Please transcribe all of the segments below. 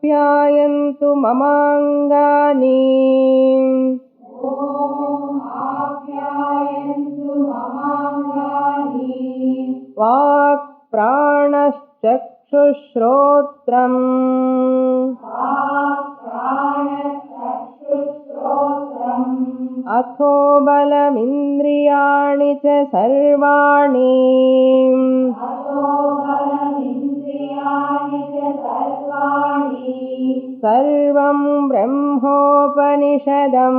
आप्यायन्तु ममाङ्गानि वाक् प्राणश्चक्षुश्रोत्रम् अथो बलमिन्द्रियाणि च सर्वाणि सर्वं ब्रह्मोपनिषदम्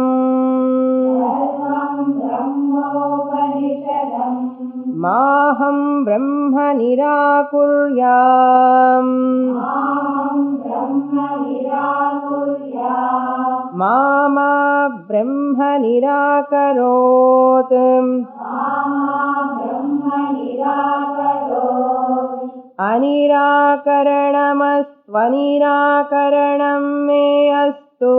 माहं ब्रह्म निराकुर्याम् मा ब्रह्म निराकरोत् अनिराकरणमस्त्वनिराकरणं मे अस्तु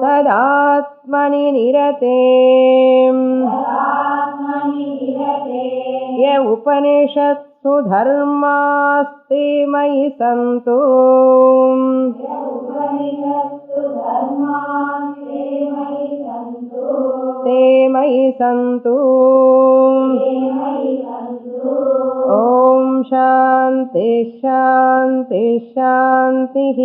तदात्मनि निरते य उपनिषत्सु धर्मास्ते मयि सन्तु ते मयि सन्तु ॐ शान्ति शान्ति शान्तिः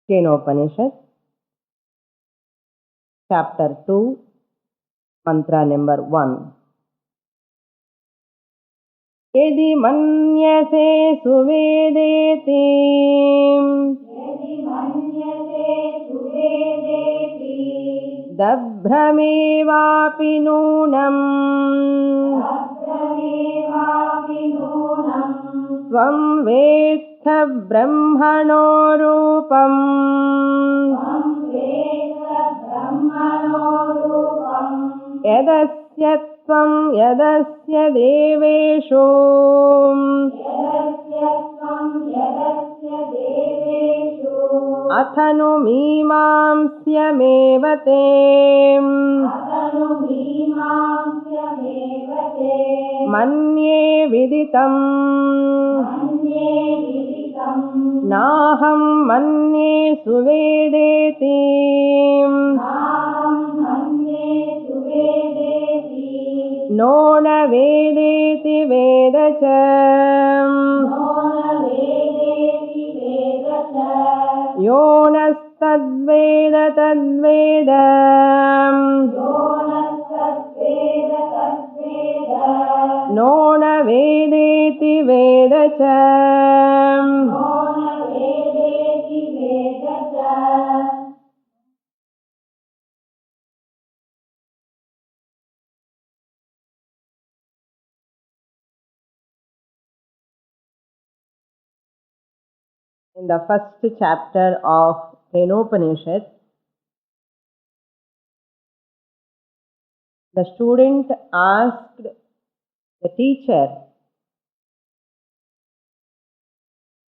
केनोपनिषद चैप्टर 2 मंत्र नंबर 1 यदि मन्यसे सुवेदेति दभ्रमेवापि नूनम् त्वं वेत्थ ब्रह्मणो रूपम् यदस्य त्वं यदस्य देवेषु अथनु मीमांस्यमेव ते मन्ये विदितम् नाहं मन्ये सुवेदेति नो न वेदेति वेद च यो नस्तद्वेद तद्वेद नो न वेदेति वेद च In the first chapter of Kenopanishad, the student asked the teacher,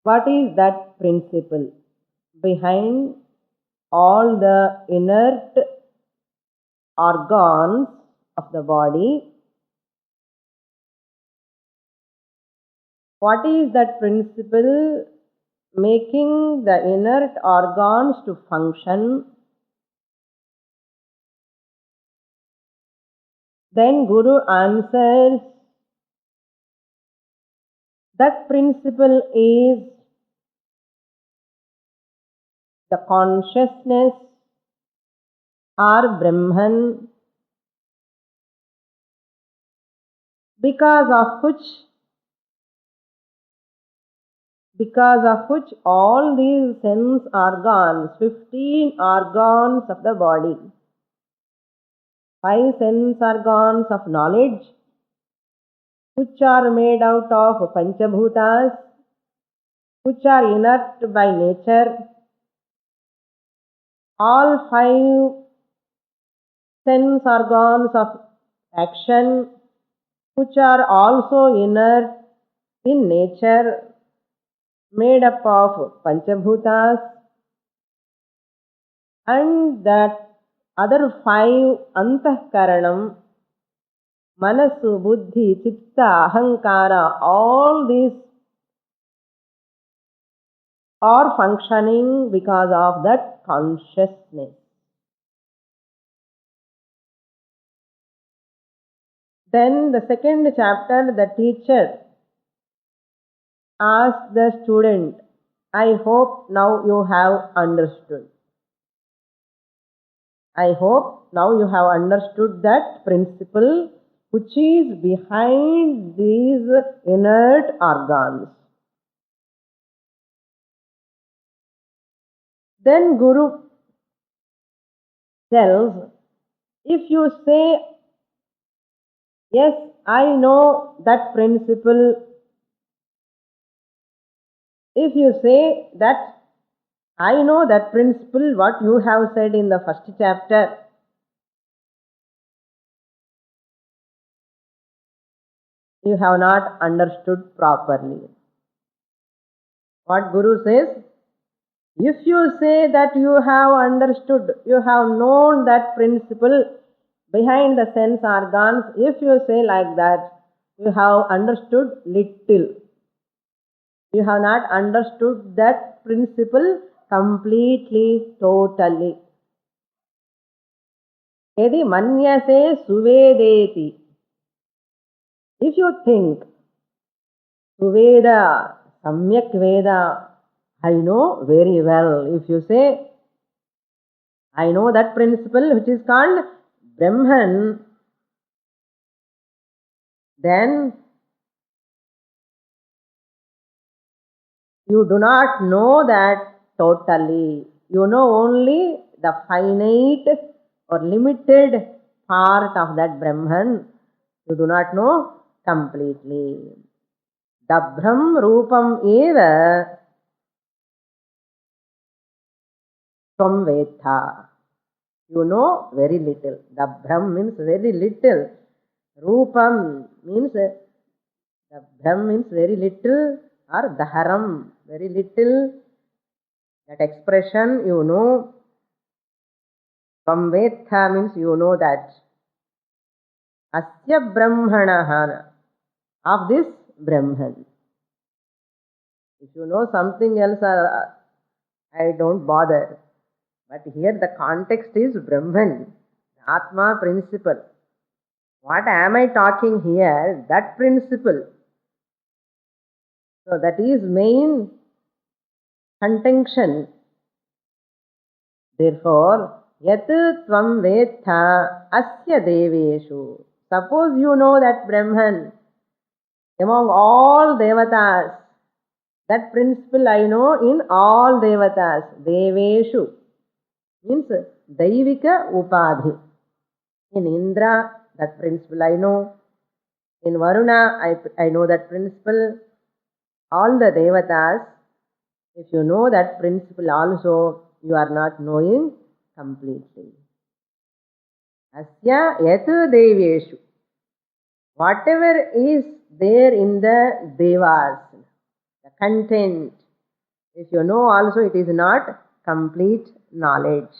what is that principle behind all the inert organs of the body? What is that principle making the inert organs to function? Then Guru answers, that principle is the consciousness or Brahman, because of which all these sense organs, 15 organs of the body, 5 sense organs of knowledge, which are made out of Panchabhutas, which are inert by nature, all 5 sense organs of action, which are also inert in nature, made up of Panchabhutas, and that other 5 Antahkaranam, Manasu, Buddhi, Chitta, Ahankara, all these are functioning because of that consciousness. Then the second chapter, the teacher asked the student, I hope now you have understood. I hope now you have understood that principle which is behind these inert organs. Then Guru tells, if you say, yes, I know that principle, if you say that I know that principle, what you have said in the first chapter, you have not understood properly. What Guru says, if you say that you have understood, you have known that principle behind the sense organs, if you say like that, you have understood little. You have not understood that principle completely, totally. Yadi manyase suvedeti. If you think, Suveda, Samyak Veda, I know very well. If you say, I know that principle which is called Brahman, then you do not know that totally. You know only the finite or limited part of that Brahman. You do not know completely. Dabhram Rupam Eva Tvam Vetha. You know very little. Dabhram means very little. Rupam means Dabhram means very little, or Dharam, very little. That expression you know. Tvam Vetha means you know that. Asya Brahmanaha, of this Brahman. If you know something else, I don't bother. But here the context is Brahman, Atma principle. What am I talking here? That principle. So that is main contention. Therefore, Yat Tvam Vetha Asya Deveshu. Suppose you know that Brahman among all Devatas. That principle I know in all Devatas. Deveshu means Daivika Upadhi. In Indra, that principle I know. In Varuna, I know that principle. All the Devatas, if you know that principle also, you are not knowing completely. Asya yatu deveshu. Whatever is there in the Devas, the content, if you know also, it is not complete knowledge.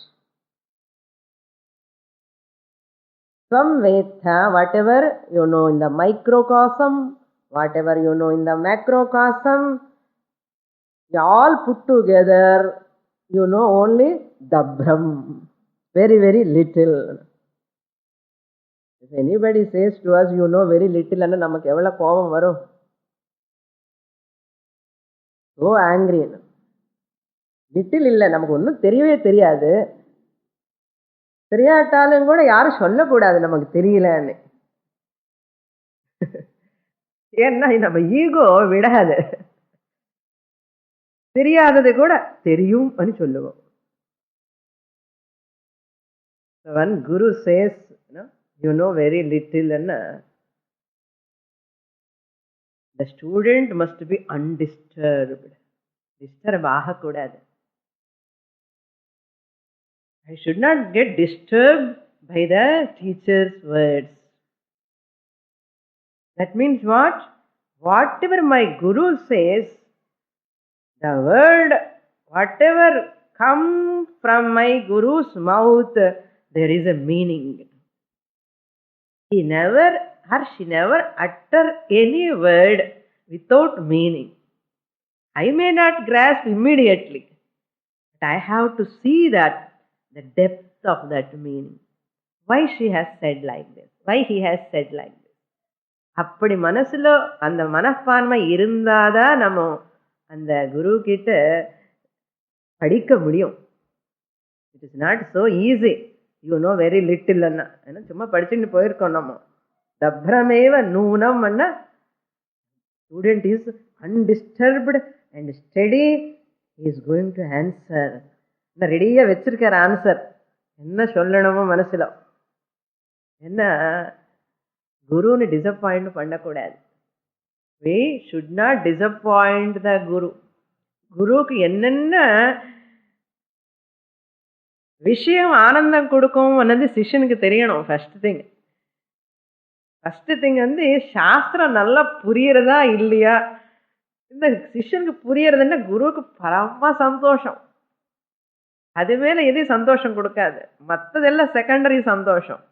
Tvam Vetha, whatever you know in the microcosm, whatever you know in the macrocosm, all put together, you know only the Brahm. Very, very little. If anybody says to us, you know very little, and namak evvala kovam varum. So angry. Little illa, namak onnu theriyave theriyadu. தெரியாட்டாலும் கூட யாரும் சொல்லக்கூடாது நமக்கு தெரியலன்னு. ஏன்னா நம்ம ego விடாது. தெரியாதது கூட தெரியும் అని சொல்லுவோம். When Guru says, you know very little, and the student must be undisturbed. Disturb ஆகக்கூடாது. I should not get disturbed by the teacher's words. That means what? Whatever my Guru says, The word, whatever comes from my Guru's mouth, there is a meaning. He never or she never utter any word without meaning. I may not grasp immediately, but I have to see that the depth of that meaning. Why she has said like this? Why he has said like this? அப்படி மனசுல அந்த மனப்பான்மை இருந்தாதான் நம்ம அந்த குரு கிட்ட படிக்க முடியும். It is not so easy. You know very little அண்ணா, ஏன்னா சும்மா படிச்சுட்டு போயிருக்கோம் நம்ம. தப்ரமேவ நூனம் அண்ணா, student is undisturbed and study, is going to answer. ரெடியா வச்சிருக்காரு ஆன்சர், என்ன சொல்லணுமோ மனசுல. என்ன குருன்னு டிசப்பாயிண்ட் பண்ணக்கூடாது. we should not disappoint the guru. குருவுக்கு என்னென்ன விஷயம் ஆனந்தம் கொடுக்கும் வந்து சிஷ்யனுக்கு தெரியணும். ஃபர்ஸ்ட் திங் வந்து சாஸ்திரம் நல்லா புரியறதா இல்லையா. இந்த சிஷ்யனுக்கு புரியறதுன்னா குருவுக்கு பரம சந்தோஷம். அது மேல எதையும் சந்தோஷம் கொடுக்காது, மற்றதெல்லாம் செகண்டரி சந்தோஷம்.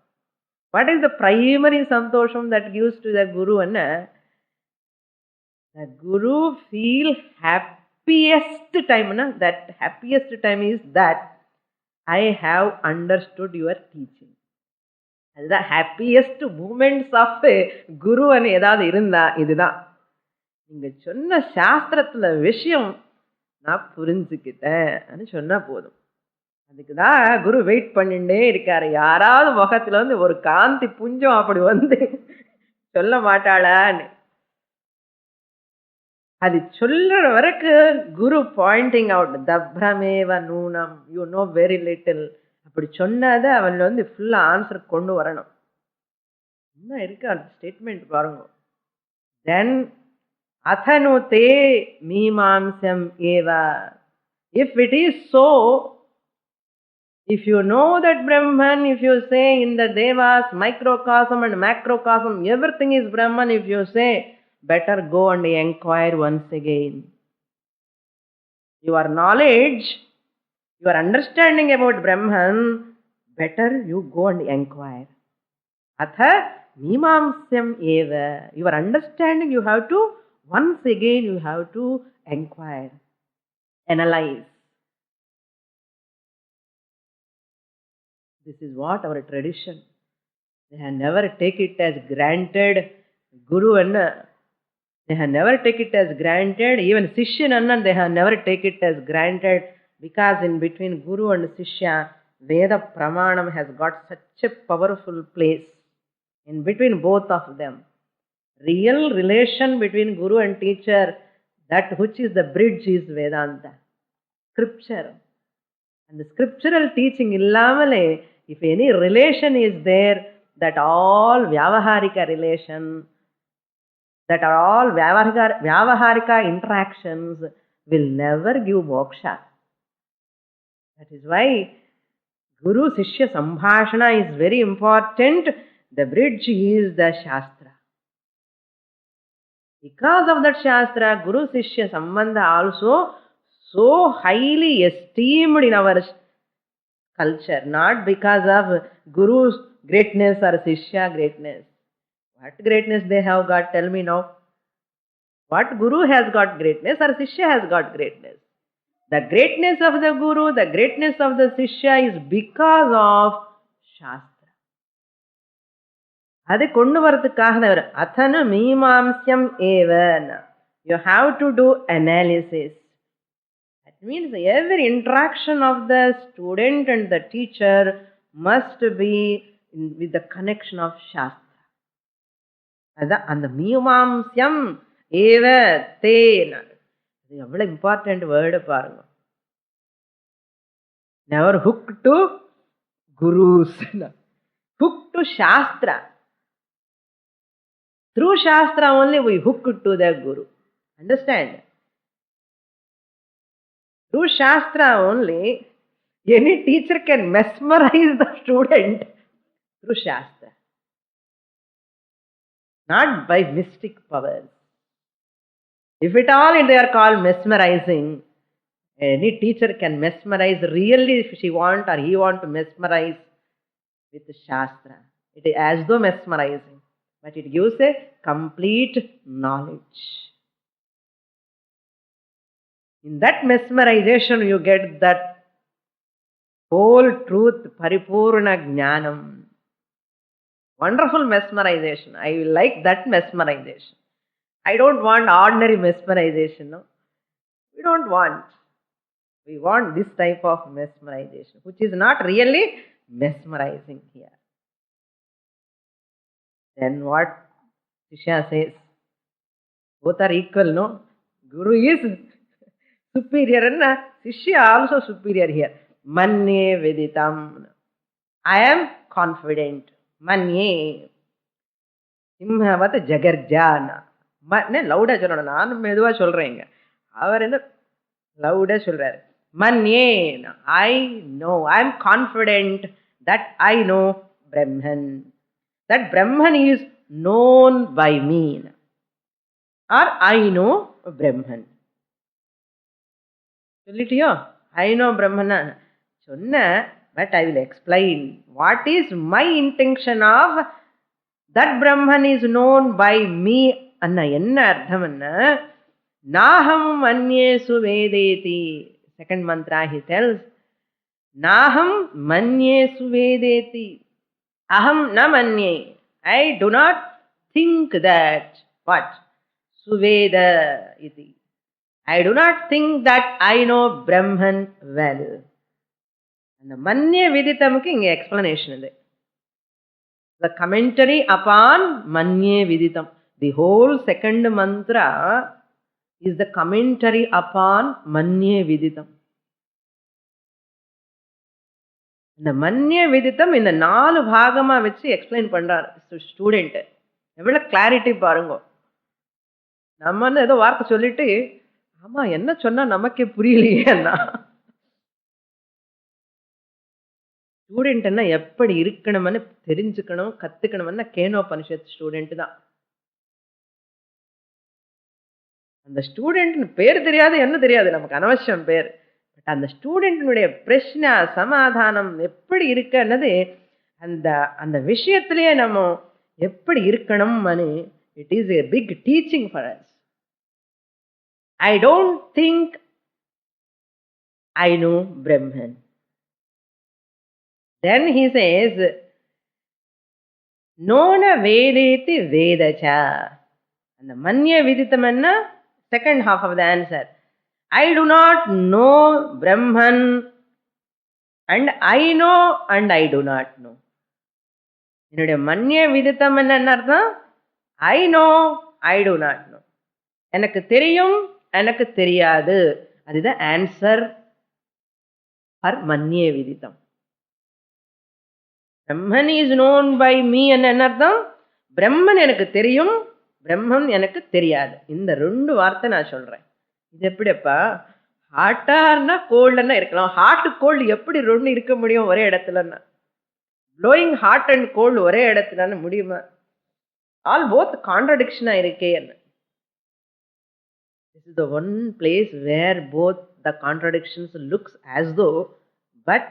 What is the primary santosham that gives to the guru? The guru feel happiest time. That happiest time is that I have understood your teaching. That's the happiest moments of guru. ஏதாவது இருந்தா இதுதான், நீங்க சொன்ன சாஸ்திரத்துல விஷயம் நான் புரிஞ்சுக்கிட்டேன் சொன்னா போதும். அதுக்குதான் குரு வெயிட் பண்ணிட்டே இருக்காரு. யாராவது முகத்துல வந்து ஒரு காந்தி புஞ்சம் அப்படி வந்து சொல்ல மாட்டாளான்னு, அது சொல்ற வரைக்கும் குரு பாயிண்டிங் அவுட். தப்ரமேவ நூனம், யூ நோ வெரி லிட்டில், அப்படி சொன்னாத அவன் வந்து ஃபுல்லா ஆன்சர் கொண்டு வரணும். என்ன இருக்கு அந்த ஸ்டேட்மெண்ட் பாருங்க. தென் அதனு தே மீமாம்சம் ஏவ. If it is so, if you know that Brahman, if you say in the Devas, microcosm and macrocosm, everything is Brahman, if you say, better go and inquire once again. Your knowledge, your understanding about Brahman, better you go and inquire. Atha mimamsyam eva. Your understanding you have to, once again you have to inquire, analyze. This is what our tradition. They have never take it as granted. Guru anna, they have never take it as granted. Even Sishyan anna, they have never take it as granted, because in between Guru and Sishya, Veda Pramanam has got such a powerful place. In between both of them, real relation between Guru and teacher, that which is the bridge is Vedanta, scripture. And the scriptural teaching illamale, if any relation is there, that all vyavaharika relation, that are all vyavaharika interactions will never give moksha. That is why Guru Sishya Sambhashana is very important. The bridge is the Shastra. Because of that Shastra, Guru Sishya Sambandha also so highly esteemed in our culture, not because of Guru's greatness or Sishya greatness. What greatness they have got? Tell me now. What Guru has got greatness or Sishya has got greatness? The greatness of the Guru, the greatness of the Sishya is because of Shastra. அது கொண்டு வரதுக்காக அத்தனு மீமாம்சம் ஏவன. You have to do analysis. That means every interaction of the student and the teacher must be with the connection of Shastra. அதான் அந்த மீமாம்சம் ஏவ தேன. இது எவ்வளவு important word பாருங்க. Never hook to gurus, hook to Shastra. Through Shastra only we hook to the Guru. Understand? Through Shastra only any teacher can mesmerize the student through Shastra, not by mystic powers. If at all they are called mesmerizing, any teacher can mesmerize really if she want or he want to mesmerize with Shastra. It is as though mesmerizing, but it gives a complete knowledge. In that mesmerization, you get that whole truth, paripurna jnanam. Wonderful mesmerization. I like that mesmerization. I don't want ordinary mesmerization. No? We don't want. We want this type of mesmerization, which is not really mesmerizing here. Then what Shishya says? Both are equal, no? Guru is superior and Shishya also superior here. Manye Veditam. I am confident. Manye. Simhavat Jagarjana. லவுடா சொல்லணும், நானும் மெதுவா சொல்றேங்க. அவர் என்ன லவுடா சொல்றாரு. மன்யே, I know, I am confident that I know Brahman. That Brahman is known by me. Or I know Brahman. சொல்லிட்டியோ? I know Brahman. சொன்ன, but I will explain what is my intention of that Brahman is known by me. అన్న என்ன అర్థం అన్న, నాహం మన్యేసు వేదేతి. Second మంత్ర హి tells, నాహం మన్యేసు వేదేతి, అహం న మన్యే. I do not think that what సువేద ఇది. I do not think that I know Brahman well. அந்த மன்ய விதித்தமுக்கு இங்க எக்ஸ்பிளனேஷன் இது. The commentary upon manye viditam. The whole second mantra is the commentary upon manye viditam. இந்த மன்ய விதித்தம் இந்த 4 பாகமா வச்சு எக்ஸ்பிளைன் பண்றார் ஸ்டூடெண்ட். எவ்வளவு கிளாரிட்டி பாருங்க. நம்ம ஏதோ வார்த்தை சொல்லிட்டு, ஆமா என்ன சொன்னா நமக்கே புரியலையே அண்ணா. ஸ்டூடெண்ட் என்ன எப்படி இருக்கணும்னு தெரிஞ்சுக்கணும், கத்துக்கணும்னா கேனோபனிஷத் ஸ்டூடெண்ட் தான். அந்த ஸ்டூடெண்ட் பேர் தெரியாது, என்ன தெரியாது, நமக்கு அனவசியம் பேர். பட் அந்த ஸ்டூடெண்டினுடைய பிரச்சனை சமாதானம் எப்படி இருக்குன்னது அந்த அந்த விஷயத்திலேயே நம்ம எப்படி இருக்கணும்னு it is a big teaching for us. I don't think I know Brahman. Then he says, nona vedeti vedacha. And the manya viditam enna second half of the answer. I do not know Brahman and I know and I do not know. என்னுடைய மன்ய விதித்தம் என்ன அர்த்தம்? I know, I do not know. எனக்கு தெரியும், எனக்கு தெரியாது. அதுதான் answer for மன்ய விதித்தம். Brahman is known by me என்ன அர்த்தம்? பிரம்மன் எனக்கு தெரியும், பிரம்மன் எனக்கு தெரியாது. இந்த 2 வார்த்தை நான் சொல்றேன். இது எப்படிப்பா? ஹாட்டார்னா கோல்டுன்னா இருக்கலாம். ஹாட் கோல்டு எப்படி 2 இருக்க முடியும் ஒரே இடத்துலன்னா? ப்ளோயிங் ஹாட் அண்ட் கோல்டு ஒரே இடத்துலன்னு முடியுமா? ஆல் போத் கான்ட்ரடிக்ஷனா இருக்கே என்ன. This is the one place where both the contradictions looks as though, but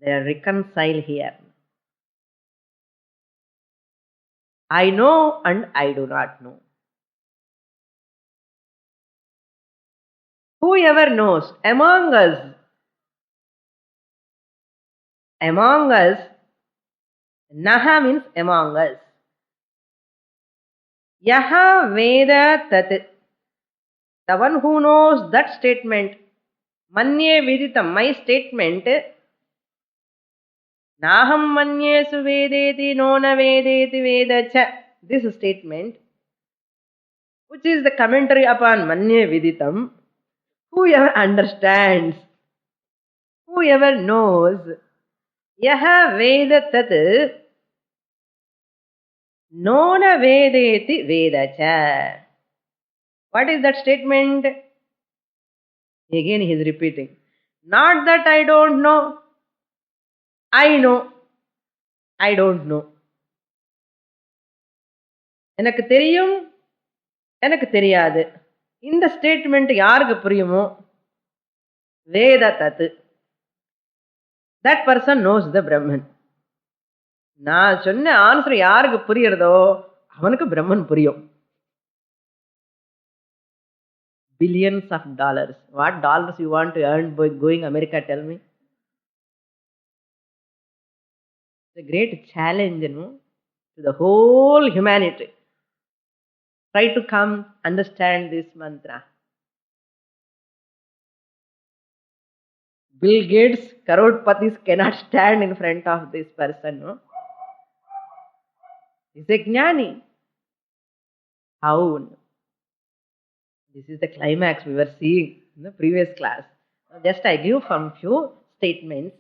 they are reconciled here. I know and I do not know. Whoever knows among us, naha means among us. Yaha veda tat. The one who knows that statement, manye viditam, my statement, naham manyesu vedeti nona vedeti vedacha, this statement, which is the commentary upon manye viditam, whoever understands, whoever knows, yaha veda tat nona vedeti vedacha. What is that statement? Again he is repeating. Not that I don't know. I know. I don't know. எனக்கு தெரியும், எனக்கு தெரியாது. இந்த statement யாருக்கு புரியுமோ, வேத தத், that person knows the Brahman. நான் சொன்ன answer யாருக்கு புரியறதோ அவனுக்கு பிரம்மன் புரியும். Billions of dollars. What dollars you want to earn by going America, tell me? It's a great challenge, to the whole humanity. Try to come understand this mantra. Bill Gates, crorepati's cannot stand in front of this person, no? He's a jnani. How? This is the climax we were seeing in the previous class. Just I give some few statements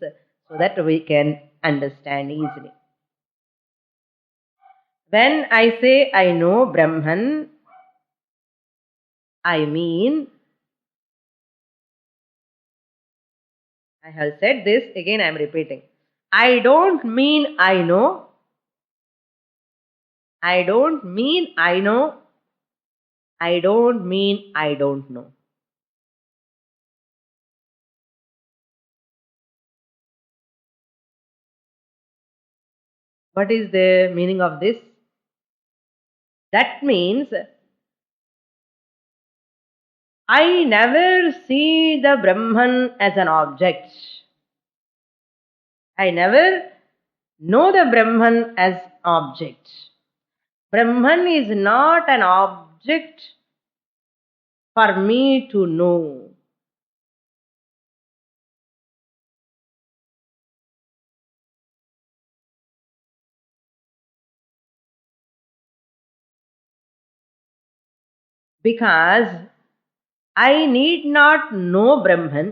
so that we can understand easily. When I say I know Brahman, I mean, I have said this, again I am repeating. I don't mean I know. I don't mean I know. I don't mean I don't know. What is the meaning of this? That means I never see the Brahman as an object. I never know the Brahman as object. Brahman is not an object for me to know. Because I need not know Brahman,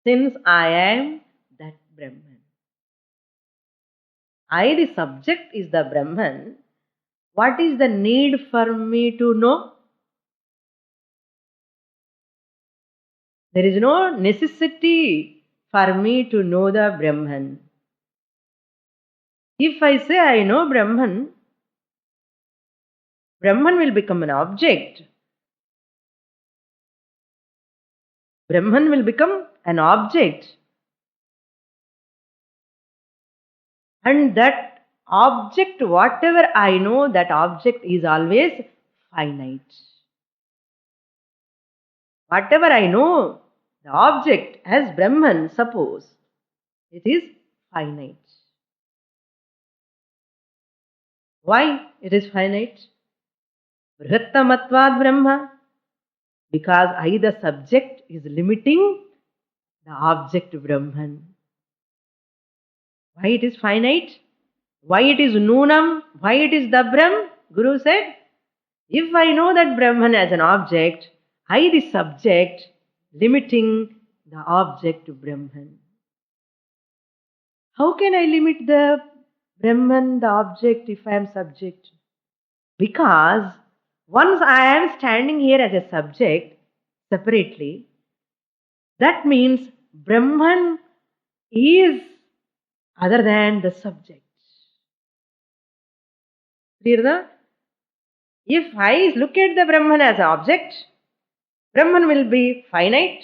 since I am that Brahman. I, the subject, is the Brahman. What is the need for me to know? There is no necessity for me to know the Brahman. If I say I know Brahman, Brahman will become an object. Brahman will become an object. And that object, whatever I know, that object is always finite. Whatever I know, the object as Brahman, suppose, it is finite. Why it is finite? Brihattamatvad Brahma. Because I, the subject, is limiting the object Brahman. Why it is finite? Why it is Noonam? Why it is Dabram? Guru said, if I know that Brahman as an object, I, the subject, limiting the object Brahman. How can I limit the Brahman, the object, if I am subject? Because once I am standing here as a subject separately, that means Brahman is other than the subject. Clear? If I look at the Brahman as an object, Brahman will be finite,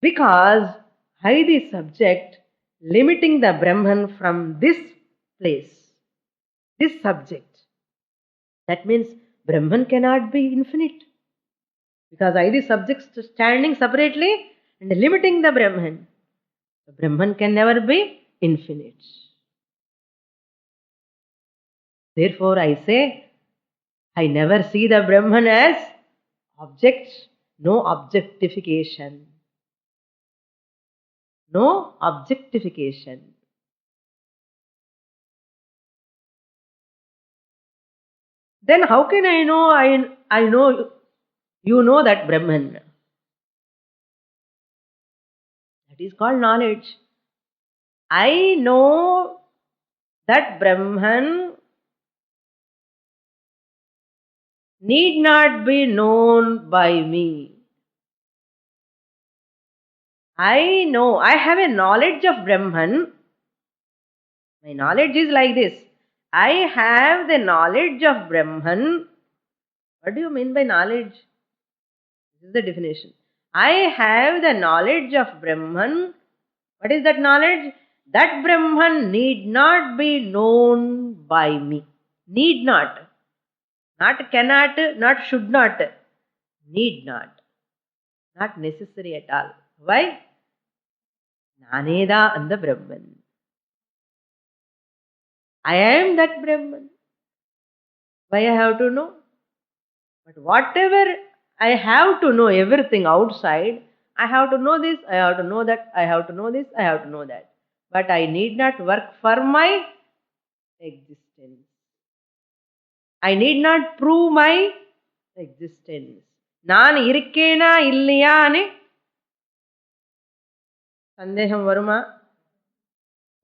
because I, the subject, limiting the Brahman from this place, this subject. That means Brahman cannot be infinite, because I, the subject, standing separately and limiting the Brahman. The Brahman can never be infinite. Therefore, I say, I never see the Brahman as object. No objectification. No objectification. Then how can I know I know you know that Brahman? That is called knowledge. I know that Brahman need not be known by me. I know, I have a knowledge of Brahman. My knowledge is like this. I have the knowledge of Brahman What do you mean by knowledge? This is the definition. I have the knowledge of Brahman. What is that knowledge? That Brahman need not be known by me. Need not. Not cannot, not should not. Need not. Not necessary at all. Why? Naneda and the Brahman. I am that Brahman. Why I have to know? But whatever I have to know, everything outside, I have to know this, I have to know that, I have to know this, I have to know that. But I need not work for my existence. I need not prove my existence. நான் இருக்கேனா இல்லையான்னு சந்தேகம் வருமா?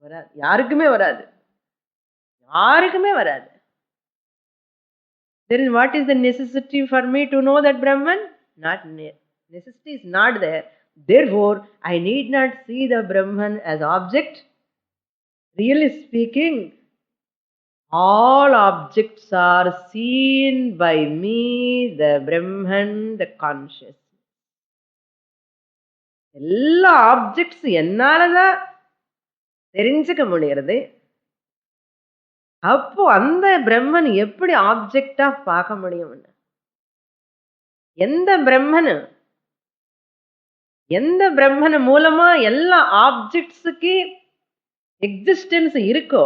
வராது. யாருக்குமே வராது. யாருக்குமே வராது. Then what is the necessity for me to know that Brahman? Not necessity is not there. Therefore, I need not see the Brahman as object. Really speaking, all objects are seen by me, the Brahman, the consciousness. எல்லா objects என்னாலதான் தெரிஞ்சுக்க முடியறது. அப்போ அந்த பிரம்மன் எப்படி ஆப்ஜெக்டா பார்க்க முடியும்? எந்த பிரம்மன் மூலமா எல்லா ஆப்ஜெக்ட்ஸுக்கு எக்ஸிஸ்டன்ஸ் இருக்கோ,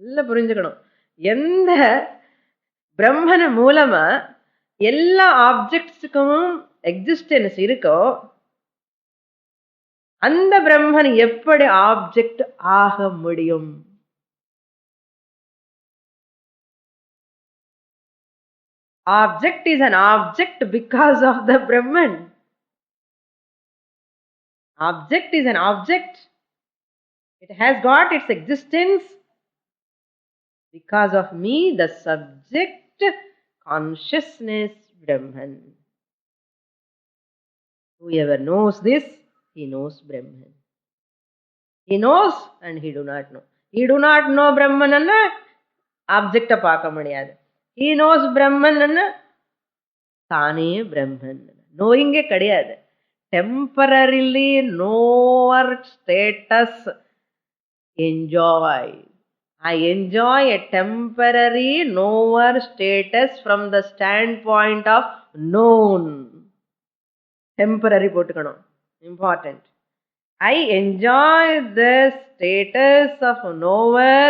எல்லாம் புரிஞ்சுக்கணும். எந்த பிரம்மன் மூலமா எல்லா ஆப்ஜெக்ட்ஸுக்கும் எக்ஸிஸ்டன்ஸ் இருக்கோ, அந்த பிரம்மன் எப்படி ஆப்ஜெக்ட் ஆக முடியும்? Object is an object because of the Brahman. Object is an object. It has got its existence because of me, the subject, consciousness, Brahman. Whoever knows this, he knows Brahman. He knows and he do not know. He do not know Brahman anna object paaka mudiyadu. He knows Brahman anna thane Brahman. Knowing e kadiyadu. Temporarily knower status enjoy. I enjoy a temporary knower status from the standpoint of known. Temporary போட்டுக்கணும். Important. I enjoy the status of knower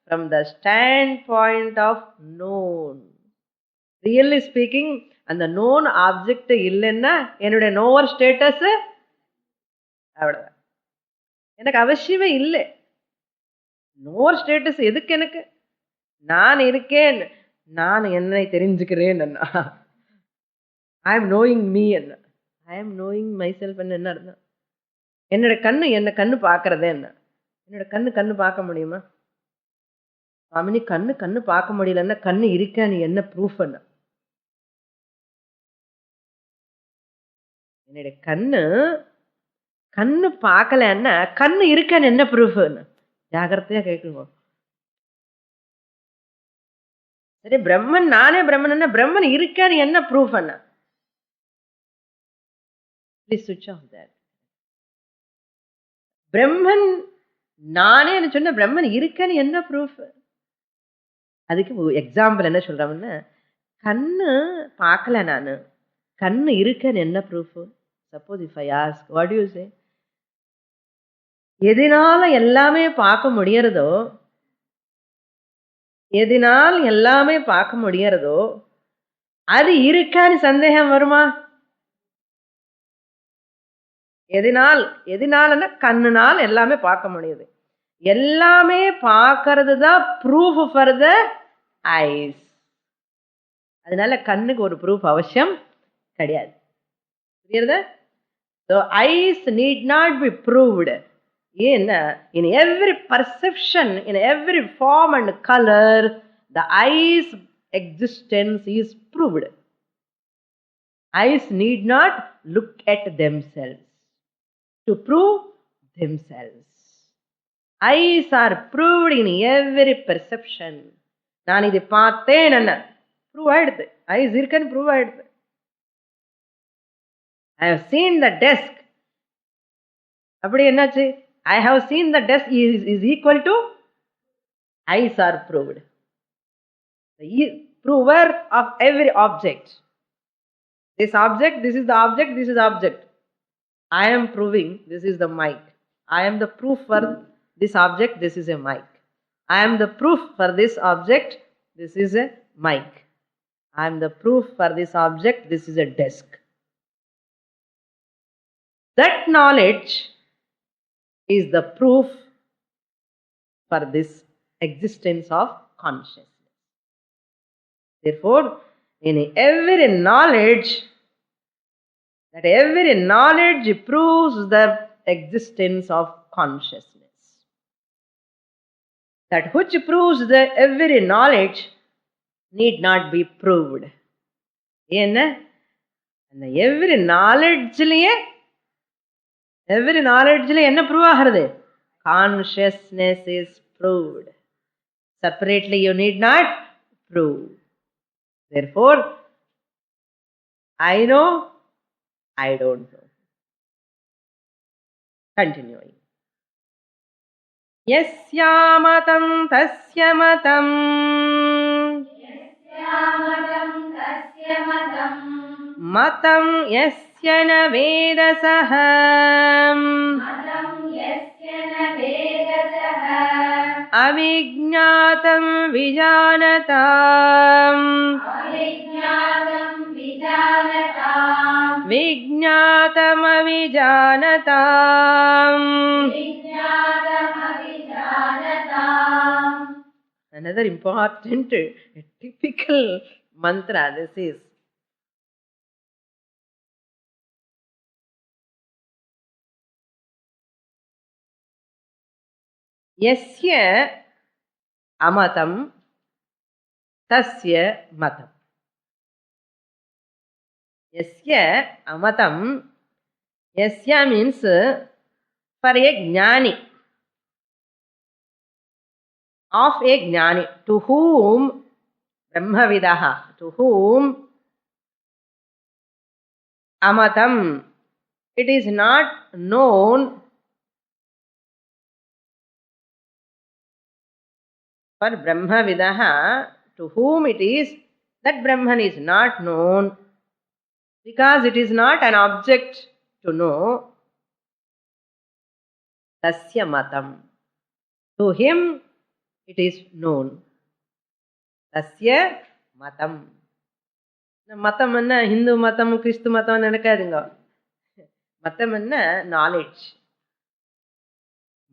from the standpoint of known. Really speaking, அந்த known object இல்லைன்னா என்னுடைய knower status அவ்வளவுதான். எனக்கு அவசியமே இல்லை. knower status எதுக்கு எனக்கு? நான் இருக்கேன், நான் என்னை தெரிஞ்சுக்கிறேன். I am knowing me. I am knowing myself. என்ன அர்த்தம்? என்னோட கண்ணு பார்க்கறதே என்ன? என்னோட கண்ணு பார்க்க முடியுமா? சுவாமினி கண்ணு பார்க்க முடியலன்னா கண்ணு இருக்கா நீ என்ன ப்ரூஃப்? என்னோட கண்ணு பார்க்கலன்னா கண்ணு இருக்கான்னு என்ன ப்ரூஃப்? ஜாகிரதையா கேட்குங்க. சரி, பிரம்மன் நானே பிரம்மன், பிரம்மன் இருக்கான்னு என்ன proof? Please switch off that. பிரம்மன் நானே சொன்ன பிரம்மன் இருக்கன்னு என்ன ப்ரூஃப்? அதுக்கு எக்ஸாம்பிள் என்ன சொல்றாங்கன்னா, கண்ணு பார்க்கல, நானு கண்ணு இருக்கன்னு என்ன proof? Suppose if I ask, what to you say? எதனால எல்லாமே பார்க்க முடியறதோ, எதனால் எல்லாமே பார்க்க முடியறதோ அது இருக்கான்னு சந்தேகம் வருமா? எதனாலன்னா கண்ணுனால் எல்லாமே பார்க்க முடியுது. எல்லாமே பார்க்கறது தான் ப்ரூஃப் ஃபார் த ஐஸ். அதனால கண்ணுக்கு ஒரு ப்ரூஃப் அவசியம் கிடையாது. புரியுறதா? So eyes need not be proved. ஏன்னா in every perception, in every form and color, the eyes existence is proved. Eyes need not look at themselves to prove themselves. Eyes are proved in every perception. நான் இதை பார்த்தேன், prove ஆயிடுது. Ice இருக்குன்னு prove ஆயிடுது. I have seen the desk. அப்படி என்னாச்சு? I have seen the desk is equal to ice are proved. Prover of every object. This object, this is the object, this is the object. I am proving this is the mic. I am the proof for this object, this is a mic. I am the proof for this object, this is a mic. I am the proof for this object, this is a desk. That knowledge is the proof for this existence of consciousness. Therefore, in every knowledge, that every knowledge proves the existence of consciousness. That which proves the every knowledge need not be proved. ஏன்னா அந்த every knowledgeலயே என்ன prove ஆகிறது? Consciousness is proved. Separately you need not prove. Therefore, I know, I don't know. Continuing. Yasya matam tasya matam. Matam yasya na vedasaham. Avijñātam vijānatam. Vijñātam avijānatam. Another important, typical mantra this is. Yasya amatam tasya matam. Yasya amatam. Yasya means for a jnani. Of a jnani. To whom brahmavidaha. To whom amatam. It is not known. For brahmavidaha, to whom it is, that Brahman is not known, because it is not an object to know. Tasya matam. To him it is known. Tasya matam. Matam anna Hindu matam, Christu matam nenakadinga. Matam anna knowledge.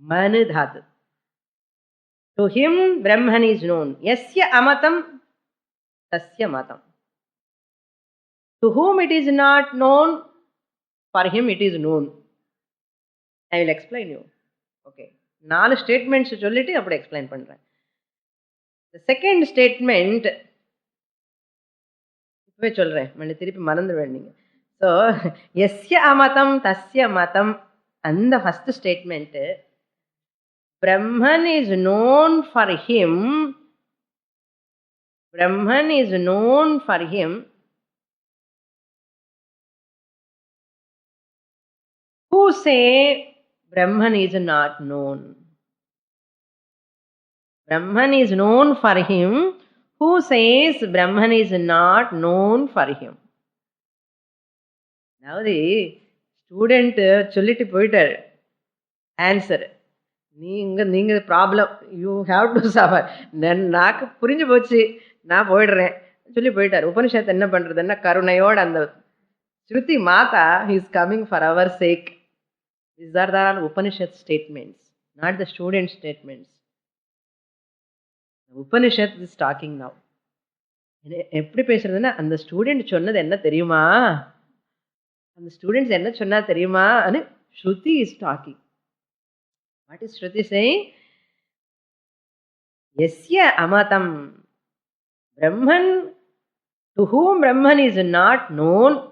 Manu dhatu. To him Brahman is known. Yasya amatam tasya matam. To whom it is not known, for him it is known. I will explain you. Okay. 4 statements சொல்லிட்டு அப்படி explain பண்றேன். The second statement இப்பவே சொல்றேன், மணி திருப்பி மறந்து வேண்டீங்க. So yasya amatam tasya matam, அந்த first statement, Brahman is known for him. Brahman is known for him who say Brahman is not known. Brahman is known for him who says Brahman is not known for him. Now the student சொல்லிட்டு போயிட்டார் answer. நீங்க problem, you have to suffer. நாக்கு புரிஞ்சு போச்சு, நான் போயிடுறேன் சொல்லி போயிட்டார். உபனிஷத்து என்ன பண்றதுன்னா கருணையோட அந்த Shruti Mata is coming for our sake. These are the Upanishad statements, not the student statements. The Upanishad is talking now. எப்படி பேசுறதுன்னா, அந்த ஸ்டூடெண்ட் சொன்னது என்ன தெரியுமா, அந்த ஸ்டூடெண்ட்ஸ் என்ன சொன்னா தெரியுமா anu Shruti is talking. What is Shruti saying? Yasya amatam. Brahman, to whom Brahman is not known,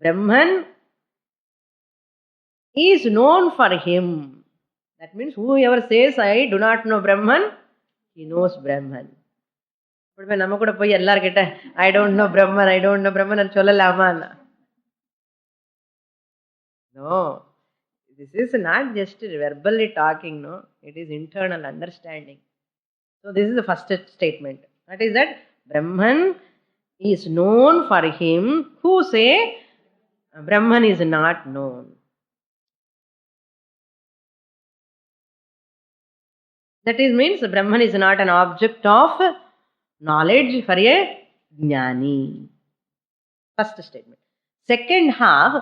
Brahman is known for him. That means whoever says I do not know Brahman, he knows Brahman. ఇప్పుడు நம்ம கூட போய் எல்லார்கிட்ட I don't know Brahman I don't know Brahman சொல்லலாமா? No, this is not just verbally talking, no, it is internal understanding. So this is the first statement. That is that Brahman is known for him who say Brahman is not known. That is means Brahman is not an object of knowledge for a jnani. First statement. Second half,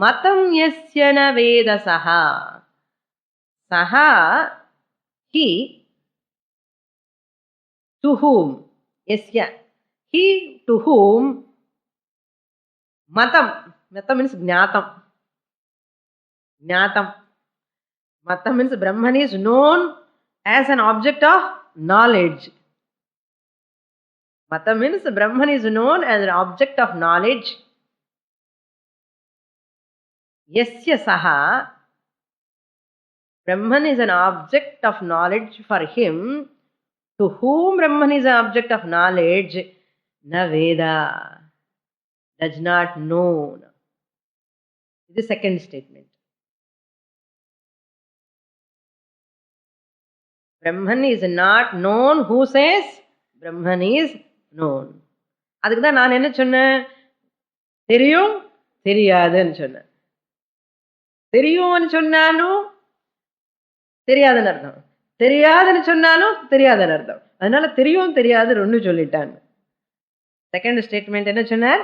matam yasya na veda saha. Saha, he, to whom, yasya, he to whom, matam means jnatam. Jnatam. Matam means Brahman is known as an object of knowledge. Matam means Brahman is known as an object of knowledge. Yasya saha, Brahman is an object of knowledge for him, to whom Brahman is an object of knowledge, na veda, does not know. This is the second statement. Brahman is not known, who says Brahman is known. அதுக்கு தான் நான் என்ன சொன்னேன், தெரியும் தெரியாதுன்னு சொன்னேன். தெரியும்னு சொன்னாலும் தெரியாதுன்னு அர்த்தம், தெரியாதுன்னு சொன்னாலும் தெரியாதுன்னு அர்த்தம். அதனால தெரியும் தெரியாது ஒன்று சொல்லிட்டாங்க. செகண்ட் ஸ்டேட்மெண்ட் என்ன சொன்னார்,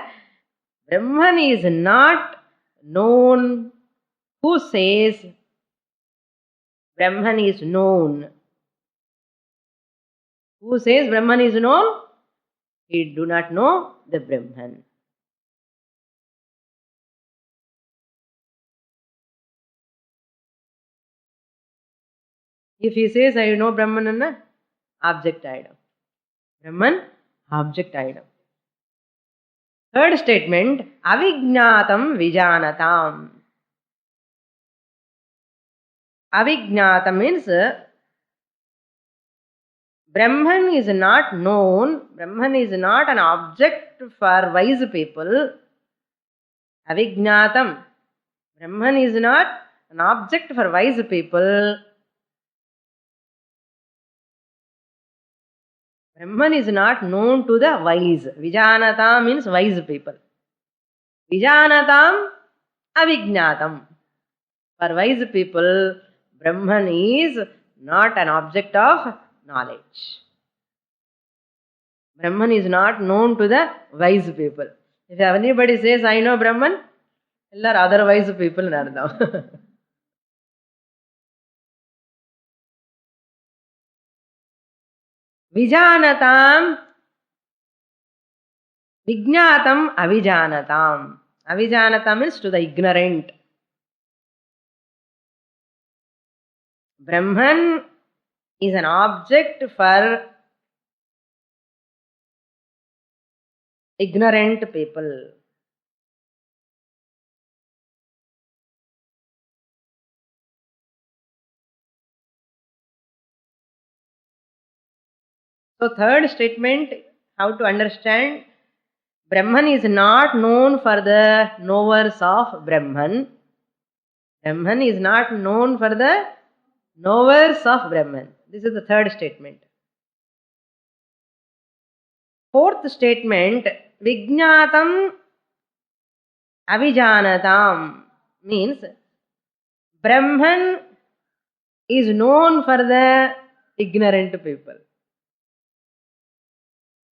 Brahman is not known, who says Brahman is known. Who says Brahman is known? He do not know the Brahman. If he says I know Brahman, anna object item. Brahman object item. Third statement, avijnatam vijanatam. Avijnatam means Brahman is not known, Brahman is not an object for wise people. Avijnatam, Brahman is not an object for wise people. Brahman is not known to the wise. Vijanatam means wise people. Vijanatam, avijnatam. For wise people, Brahman is not an object of knowledge. Brahman is not known to the wise people. If anybody says I know Brahman, all other wise people nartham. Vijanatam, vijnatam, avijanatam. Avijanatam means to the ignorant. Brahman is an object for ignorant people. So third statement, how to understand, Brahman is not known for the knowers of Brahman. Brahman is not known for the knowers of Brahman. This is the third statement. Fourth statement, Vijnatam avijanatam means Brahman is known for the ignorant people.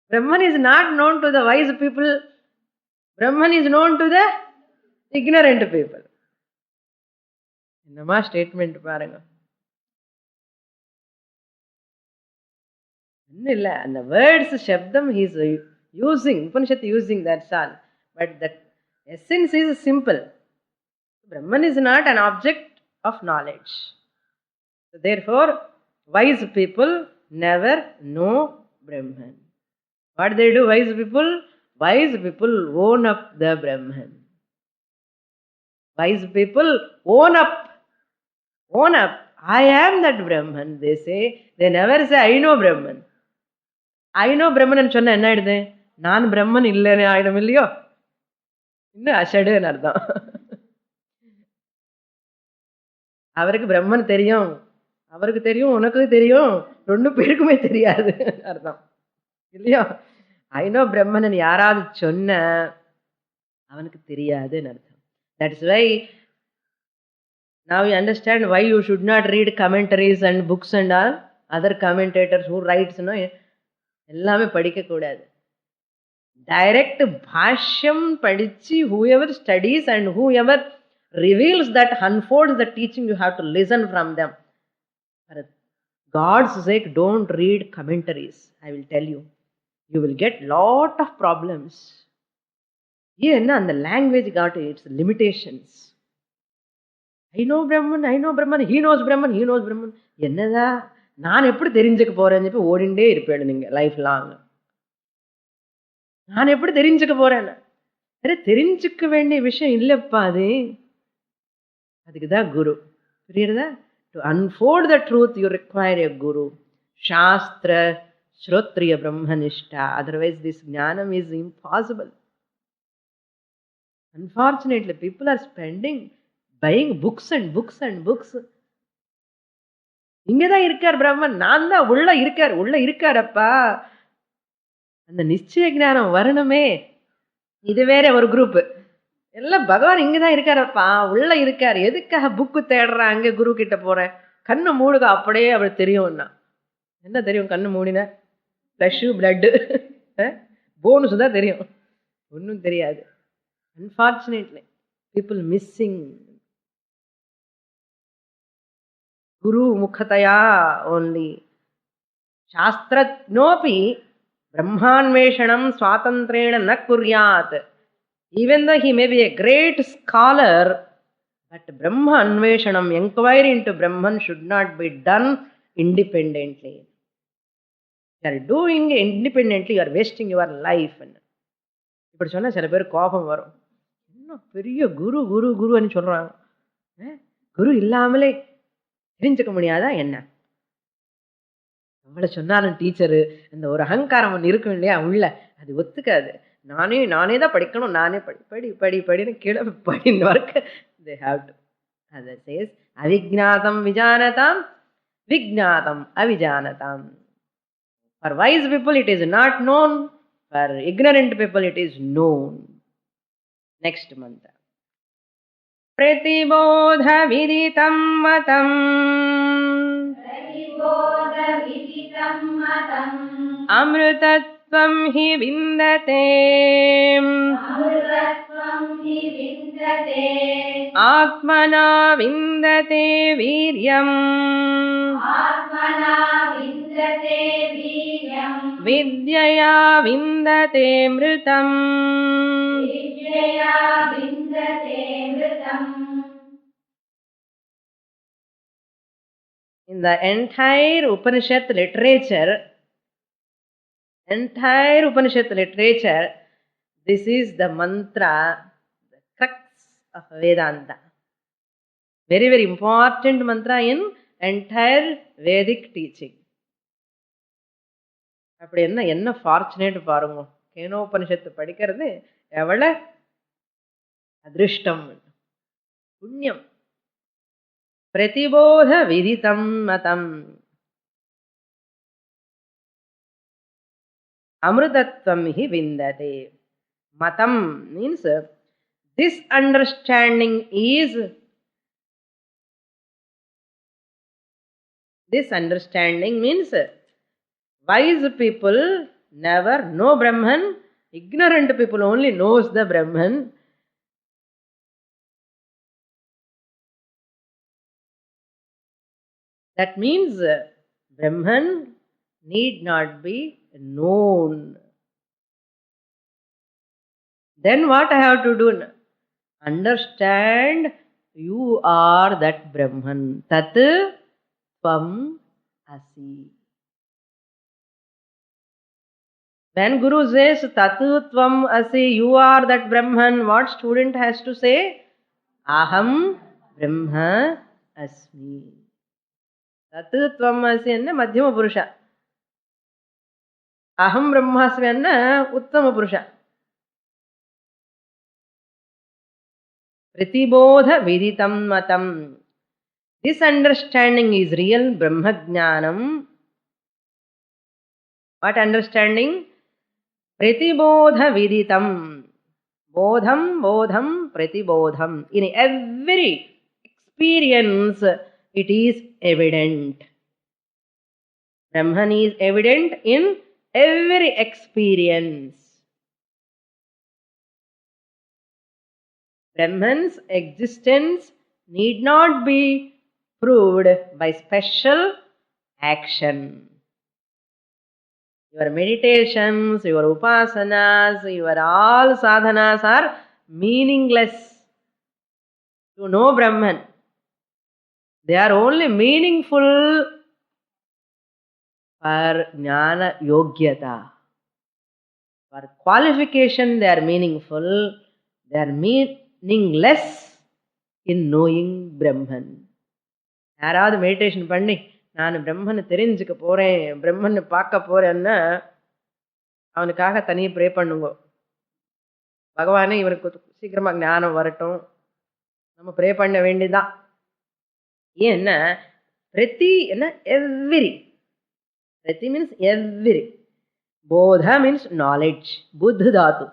Brahman is not known to the wise people. Brahman is known to the ignorant people. Nama statement paranga. And the words, Shabdam, he is using, Upanishad using, that's all. But the essence is simple. Brahman is not an object of knowledge. So therefore, wise people never know Brahman. What they do, wise people? Wise people own up the Brahman. Wise people own up. Own up. I am that Brahman, they say. They never say, I know Brahman. I know Brahman சொன்ன என்ன ஆயிடுது? நான் பிரம்மன் இல்லைன்னு ஆயிடும் இல்லையோ? இன்னும் அசடுன்னு அர்த்தம். அவருக்கு பிரம்மன் தெரியும், அவருக்கு தெரியும், உனக்கு தெரியும், 2 பேருக்குமே தெரியாது அர்த்தம் இல்லையோ? ஐ நோ பிரம்மன் யாராவது சொன்ன அவனுக்கு தெரியாதுன்னு அர்த்தம். That's why now you understand why you should not read commentaries and books and all other commentators who writes எல்லாமே படிக்க கூடாது. டைரக்ட் பாஷ்யம் படிச்சு whoever studies and whoever reveals that unfolds the teaching, you have to listen from them. For God's sake, don't read commentaries. I will tell you, you will get lot of problems. ஏன்னா அந்த language got its limitations. I know Brahman, I know Brahman, he knows Brahman, he knows Brahman. என்னதா நான் எப்படி தெரிஞ்சுக்க போறேன்னு சொல்லி ஓடிண்டே இருப்பேன் நீங்க லைஃப் லாங். நான் எப்படி தெரிஞ்சுக்க போறேன்னு தெரிஞ்சுக்க வேண்டிய விஷயம் இல்லப்பா அது. அதுக்குதான் குரு. புரியுறதா? To unfold the truth you require a guru. சாஸ்திர ஸ்ரோத்ரிய பிரம்மனிஷ்டா. அதர்வைஸ் திஸ் ஞானம் is impossible. Unfortunately, people are buying books and books and books. இங்கதான் இருக்கார் பிரம்மன், நான் தான் உள்ள இருக்காரப்பா. அந்த நிச்சய ஞானம் வரணுமே. இது வேற ஒரு குரூப். எல்லாம் பகவான் இங்கதான் இருக்காரப்பா, உள்ள இருக்காரு. எதுக்காக புக்கு தேடுறாங்க? குரு கிட்ட போறேன், கண்ணு மூடுக, அப்படியே அப்படி தெரியும்னா என்ன தெரியும்? கண்ணு மூடின ஃப்ளஷ் பிளட்டு போனஸ் தான் தெரியும், ஒன்றும் தெரியாது. Unfortunately, people missing Guru Mukhataya only. Shastratnopi Brahmanveshanam Swatantrena na kuryat. Even though he may be a great scholar, but Brahma Anveshanam, inquiry into Brahman, should not be done independently. You are doing independently, you are wasting your life. இப்படி சொன்னா சில பேர் கோபம் வரும். இன்னும் பெரிய குரு குரு குருன்னு சொல்றாங்க. குரு இல்லாமலே தெரிஞ்சுக்க முடியாதா என்ன? நம்மள சொன்னாலும் டீச்சரு அந்த ஒரு அகங்காரம் ஒன்று இருக்கும் இல்லையா உள்ள, அது ஒத்துக்காது. நானே தான் படிக்கணும், நானே படின்னு கீழே படின்னு work they have to. That says அவிஜ்ஞாதம் விஜானதாம் விஜ்ஞாதம் அவிஜானதாம். For wise people it is not known, for ignorant people it is known. Next mantra. प्रतिबोध विदितं मतं अमृतत्वं हि विन्दते आत्मना विन्दते वीर्यम् विद्यया विन्दते मृतम्. In the entire Upanishad literature, this is the mantra, the crux of Vedanta. Very, very important mantra in entire Vedic teaching. அப்படி என்ன fortunate பாருங்க. கேனோபனிஷத்து படிக்கிறது எவ்வளவு அதிருஷ்டம், புண்ணியம். பிரதிபோத விதிதம் மதம் அமிர்தத்வம் ஹி விந்ததே. மதம் means this understanding means wise people never know Brahman, ignorant people only knows the Brahman. That means Brahman need not be known. Then what I have to do? Understand you are that Brahman. Tat tvam asi. When Guru says Tat tvam asi, you are that Brahman, what student has to say? Aham Brahma asmi. Tat tvam asi enna madhyama purusha. aham brahmasmi anna uttama purusha. Pratibodha viditam matam. This understanding is real Brahma Jnanam. What understanding? Pratibodha viditam. Bodham, bodham, pratibodham. In every experience, it is evident. Brahman is evident in every experience. Brahman's existence need not be proved by special action. Your meditations, your upasanas, your all sadhanas are meaningless to know Brahman. They are only meaningful for jnana yogyata. For qualification they are meaningful. They are meaningless in knowing Brahman. யாராவது meditation பண்ணி நான் பிரம்மனை தெரிஞ்சுக்க போறேன், பிரம்மனை பார்க்க போறேன்னா அவனுக்காக தனியாக ப்ரே பண்ணுங்க. பகவானே இவருக்கு சீக்கிரமா ஞானம் வரட்டும், நம்ம ப்ரே பண்ண வேண்டியதான். ஏன்னா பிரதி என்ன எவ்ரி, பிரதி மீன்ஸ் எவ்ரி, போத மீன்ஸ் நாலேஜ், புத்த தாத்து.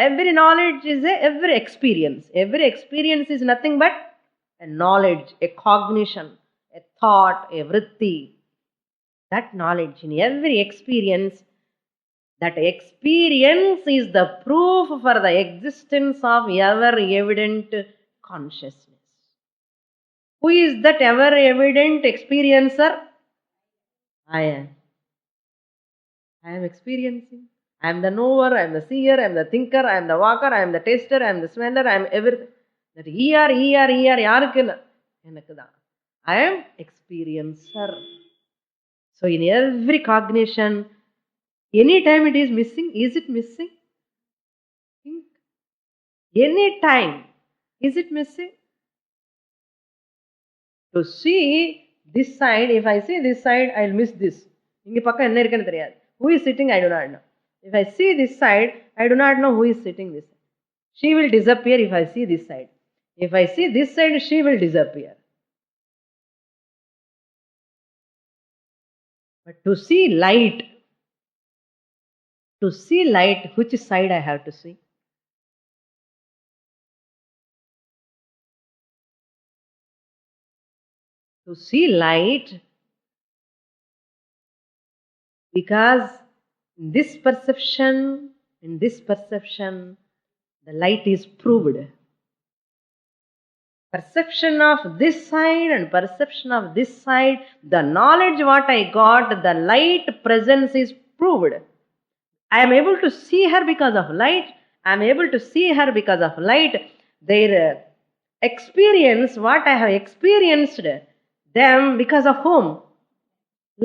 Every knowledge is every experience. Every experience is nothing but a knowledge, a cognition, a thought, a vritti. That knowledge in every experience, that experience is the proof for the existence of ever evident consciousness. Who is that ever evident experiencer? I am experiencing. I am the knower, I am the seer, I am the thinker, I am the walker, I am the taster, I am the smeller, I am everything. That here, யாருக்கு? எனக்கு தான். I am experiencer. So in every cognition, any time it is missing, is it missing? Think. Any time, is it missing? To see this side, if I see this side, I will miss this. இங்க பக்கம் என்ன இருக்குன்னு தெரியாது. Who is sitting, I do not know. If I see this side, I do not know who is sitting this side. She will disappear if I see this side. If I see this side, she will disappear. But to see light, which side I have to see? To see light, because in this perception, the light is proved. Perception of this side and perception of this side, the knowledge what I got, the light presence is proved. I am able to see her because of light. I am able to see her because of light. Their experience, what I have experienced them because of whom?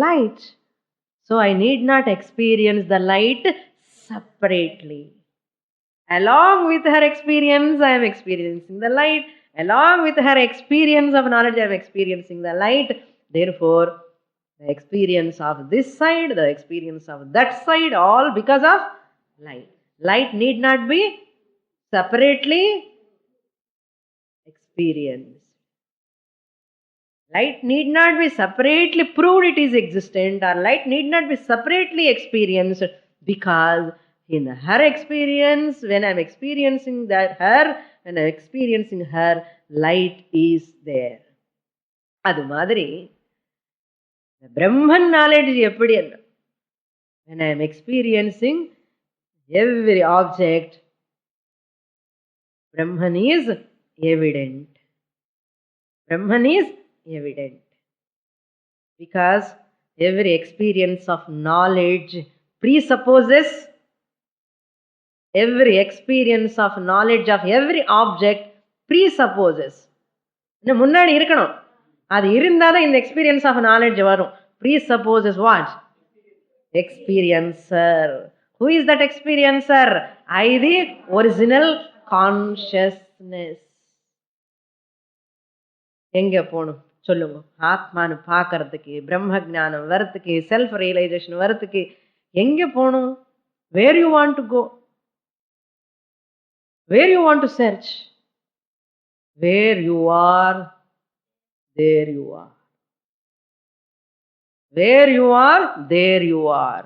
Light. So I need not experience the light separately. Along with her experience, I am experiencing the light. Along with her experience of knowledge, I am experiencing the light. Therefore, the experience of this side, the experience of that side, all because of light. Light need not be separately experienced. Light need not be separately proved it is existent, or light need not be separately experienced, because in her experience, when I am experiencing when I am experiencing her, light is there. அது மாதிரி Brahman knowledge எப்படி என்ன? When I am experiencing every object, Brahman is evident. Brahman is evident. Because every experience of knowledge presupposes, every experience of knowledge of every object presupposes. இன்னும் முன்னாடி இருக்கணும், அது இருந்தாதான் இந்த experience of knowledge வரும். Presupposes what? Experiencer. Who is that experiencer? I, the original consciousness. எங்க போகணும்? சொல்லுங்க. ஆத்மானு பார்க்கறதுக்கு, பிரம்ம ஜானம் வரத்துக்கு, செல்ஃப் ரியலைசேஷன் வரத்துக்கு எங்க போகணும்? Where you want to go? Where you want to search? Where you are, there you are. Where you are, there you are.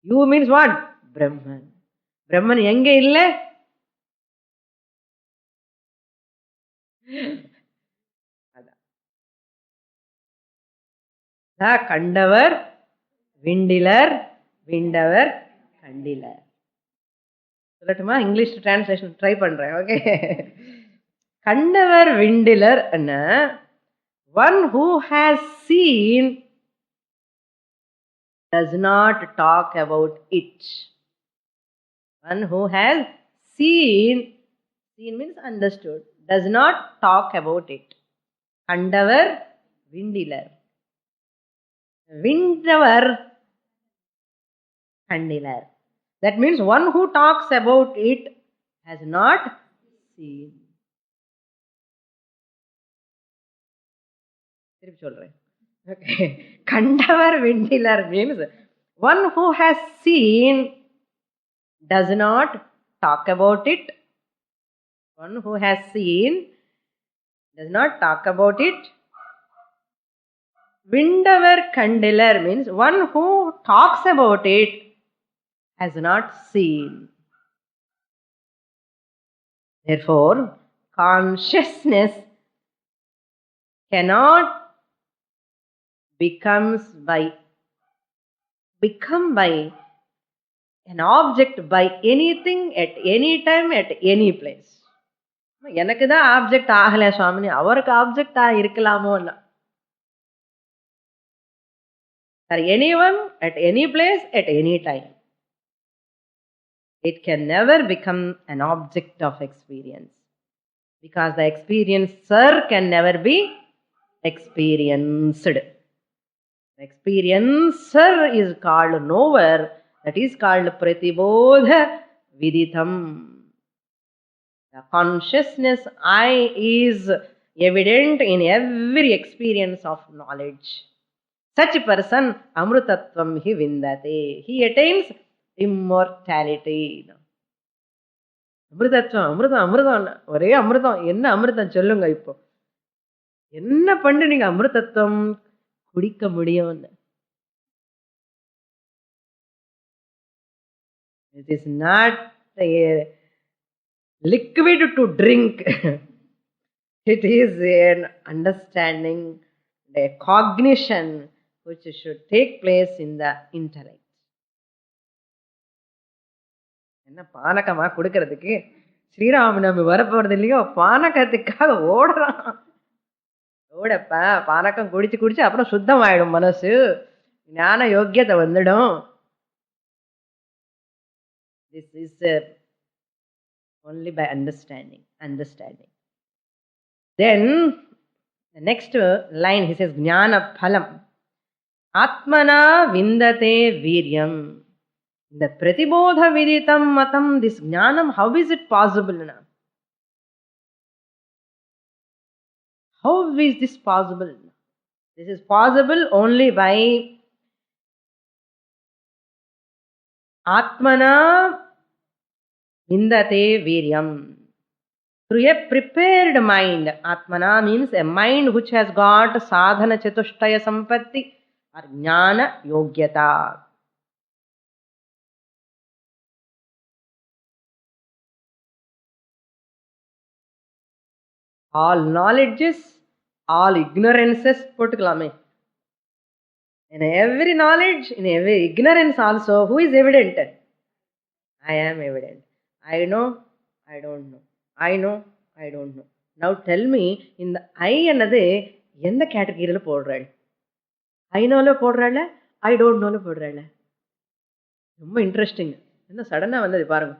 You means what? Brahman. Brahman எங்க இல்லை? கண்டவர் விண்டிலர், விண்டவர் கண்டிலர். சொல்லட்டுமா? இங்கிலீஷ் டிரான்ஸ்லேஷன் ட்ரை பண்றேன். ஓகே. கண்டவர் விண்டிலர், one who has seen does not talk about it. One who has seen means understood, does not talk about it. Kandavar vindilar, vindavar kandilar. That means one who talks about it has not seen. திருப்பி சொல்றேன். Okay. Kandavar vindilar means one who has seen does not talk about it. One who has seen does not talk about it. Vindavar kandilar means one who talks about it has not seen. Therefore, consciousness cannot become by an object by anything at any time at any place. எனக்கு தான் object ஆகல சுவாமி, அவருக்கு object இருக்கலாமோ? For anyone at any place at any time. It can never become an object of experience because the experiencer can never be experienced. The experiencer is called knower, that is called pratibodha viditam. The consciousness I is evident in every experience of knowledge. Such a person amrutatvam hi vindate. He attains immortality. அமிர்தத்வம், அமிர்தம், அமிர்தம், ஒரே அமிர்தம். என்ன அமிர்தம் சொல்லுங்க? இப்போ என்ன பண்ணு நீங்க அமிர்தத்துவம் குடிக்க முடியும்? It is not a liquid to drink. It is an understanding, a cognition which should take place in the intellect. என்ன பானகமா கொடுக்கறதுக்கு? ஸ்ரீராமநவமி வரப்போறது இல்லையோ, பானகத்துக்காக ஓடுறான். ஓடப்பா, பானகம் குடிச்சு குடிச்சு அப்புறம் சுத்தம் ஆயிடும் மனசு, ஞான யோக்கியத்தை வந்துடும். This is only by understanding. Then the next line he says jnana phalam atmana vindate viryam. The pratibodha viditam matam, this jnanam, how is it possible now? How is this possible? This is possible only by atmana vindate viryam, through a prepared mind. Atmana means a mind which has got sadhana chatushtaya sampatti or jnana yogyata. All knowledges, all ignorances போட்டுக்கலாமே. In every knowledge, in every ignorance also, who is evident? I am evident. I know, I don't know. I know, I don't know. Now tell me, இந்த I என்னது எந்த கேட்டகரியில போடுறாள்? I knowல போடுறாள், I don't knowல போடுறாள். ரொம்ப interesting. என்ன சடனா வந்தது பாருங்க.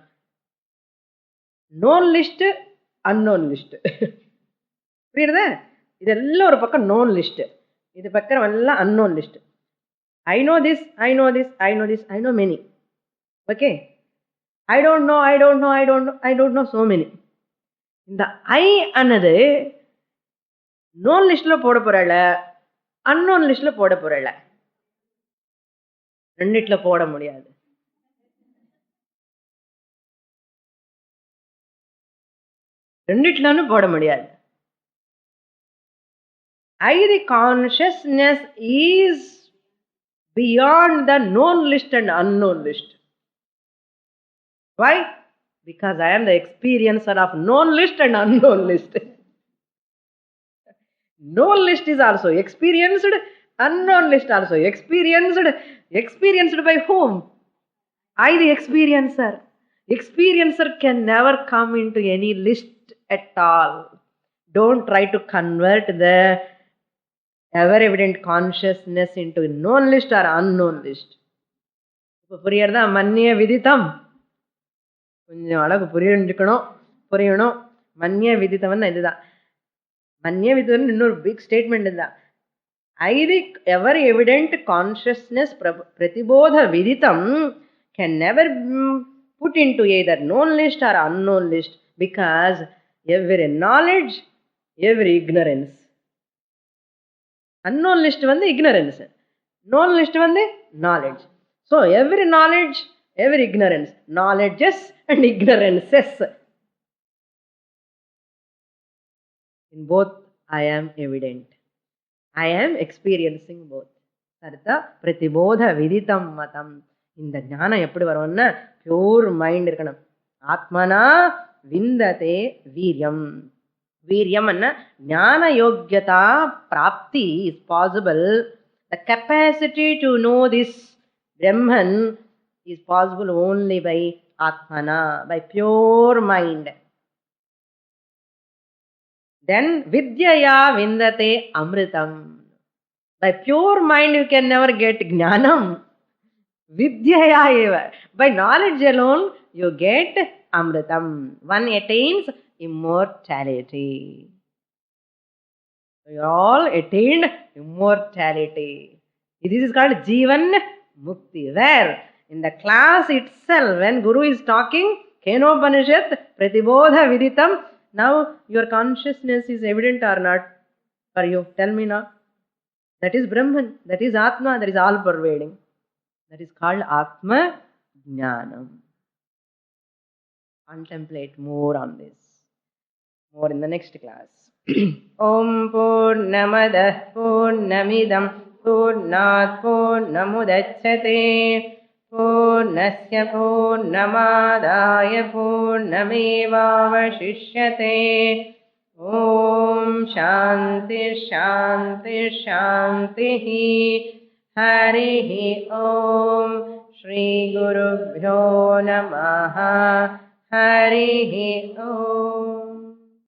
known list, unknown list. புரியுதா? இதெல்லாம் ஒரு பக்கம் known list, இது பக்கம் எல்லாம் unknown list. I know this, I know this, I know this, I know many. Okay? I don't know, I don't know, I don't know, I don't know so many. இந்த I அன்னது known list lo போட போறல, unknown list lo போட போறல. ரெண்டிட்ல போட முடியாது. ரெண்டிட்லன்னு போட முடியாது. The consciousness is beyond the known list and unknown list. Why? Because I am the experiencer of known list and unknown list. Known list is also experienced, unknown list also experienced. Experienced by whom? I, the experiencer. Experiencer can never come into any list at all. Don't try to convert the ever evident consciousness into known list or unknown list. இப்போ புரியறதா? மன்னிய விதித்தம் கொஞ்சம் அழகு புரியணும். மன்னிய விதித்தம்னா இதுதான். மன்னிய விதித்தம் இன்னொரு big statement இதுதான். ஐதி எவர் எவிடென்ட் கான்ஷியஸ்னஸ் பிரதிபோத விதித்தம் can never put into either known list or unknown list, because every knowledge, every ignorance. Unknown list வந்து ignorance, known list வந்து knowledge. So every knowledge, every ignorance, knowledges and ignorances, in both I am evident, I am experiencing both. Sartha pratibodha viditam matam. இந்த ஞானம் எப்படி வரும்னா pure mind இருக்கணும். ஆத்மனா விந்ததே வீரியம். வீரியம் என்ன? ஞான யோக்கியதா பிராப்தி is possible. The capacity to know this Brahman is possible only by ஆத்மனா, பை பியூர் மைண்ட். தென் வித்யயா விந்ததே அமிர்தம். By pure mind you can never get jnanam. Vidyaya eva. By knowledge alone you get amritam. One attains immortality. You all attained immortality. This is called Jivan Mukti. Where? In the class itself, when Guru is talking, Kenopanishad, Pratibodha Viditam, now your consciousness is evident or not for you? Tell me now. That is Brahman, that is Atma, that is all pervading. That is called Atma Jnanam. Contemplate more on this. More in the next class. Om Purnamadah Purnamidam Purnat Purnamudachyate Purnasya Purnamadaya Purnamevavashishyate. Om Shanti Shanti Shanti. Harihi Om. Shri Gurubhyo Namaha. Harihi Om.